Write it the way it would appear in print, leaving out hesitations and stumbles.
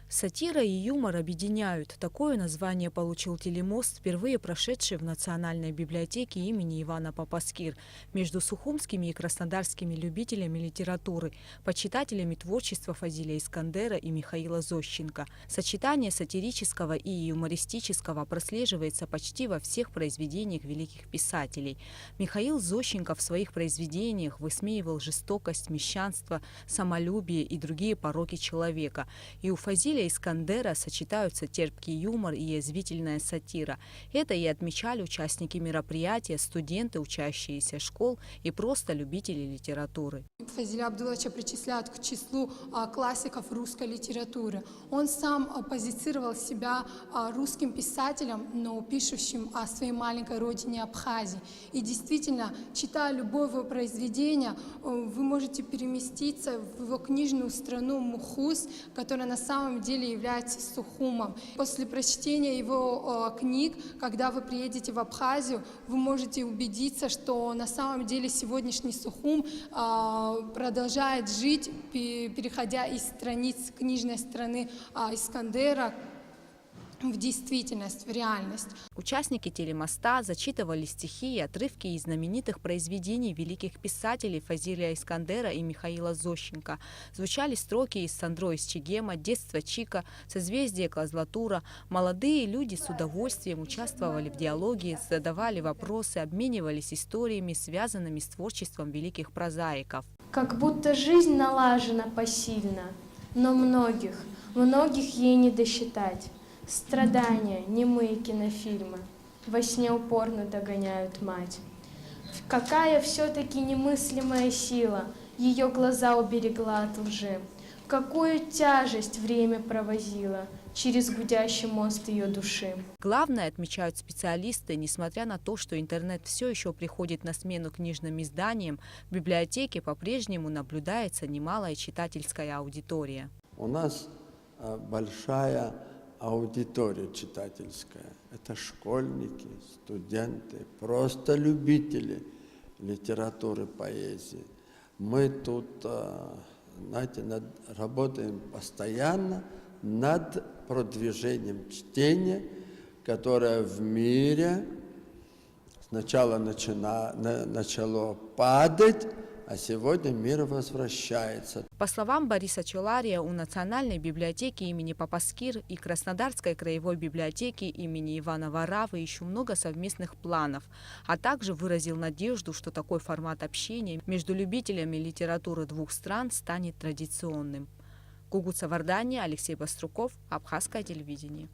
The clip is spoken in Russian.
Сатира и юмор объединяют. Такое название получил телемост, впервые прошедший в Национальной библиотеке имени Ивана Папаскир между сухумскими и краснодарскими любителями литературы, почитателями творчества Фазилия Искандера и Михаила Зощенко. Сочетание сатирического и юмористического прослеживается почти во всех произведениях великих писателей. Михаил Зощенко в своих произведениях высмеивал жестокость, мещанство, самолюбие и другие пороки человека. И у Фазилия Искандера сочетаются терпкий юмор и язвительная сатира. Это и отмечали участники мероприятия, студенты, учащиеся школ и просто любители литературы. Фазиля Абдулловича причисляют к числу классиков русской литературы. Он сам позиционировал себя русским писателем, но пишущим о своей маленькой родине Абхазии. И действительно, читая любое его произведение, вы можете переместиться в его книжную страну Мухус, которая на самом деле является Сухумом. После прочтения его книг, когда вы приедете в Абхазию, вы можете убедиться, что на самом деле сегодняшний Сухум продолжает жить, переходя из страниц книжной страны Искандера в действительность, в реальность. Участники телемоста зачитывали стихи и отрывки из знаменитых произведений великих писателей Фазилия Искандера и Михаила Зощенко. Звучали строки из «Сандро из Чегема», «Детство Чика», «Созвездие Козлатура». Молодые люди с удовольствием участвовали в диалоге, задавали вопросы, обменивались историями, связанными с творчеством великих прозаиков. Как будто жизнь налажена посильно, но многих ей не досчитать. Страдания, немые кинофильмы, во сне упорно догоняют мать. Какая все-таки немыслимая сила ее глаза уберегла от лжи. Какую тяжесть время провозило через гудящий мост ее души. Главное, отмечают специалисты, несмотря на то, что интернет все еще приходит на смену книжным изданиям, в библиотеке по-прежнему наблюдается немалая читательская аудитория. У нас большая аудитория читательская. Это школьники, студенты, просто любители литературы, поэзии. Мы тут, знаете, работаем постоянно над продвижением чтения, которое в мире сначала начало падать, а сегодня мир возвращается. По словам Бориса Чолария, у Национальной библиотеки имени Папаскир и Краснодарской краевой библиотеки имени Ивана Варавы еще много совместных планов, а также выразил надежду, что такой формат общения между любителями литературы двух стран станет традиционным. Гугут Савардани, Алексей Баструков, Абхазское телевидение.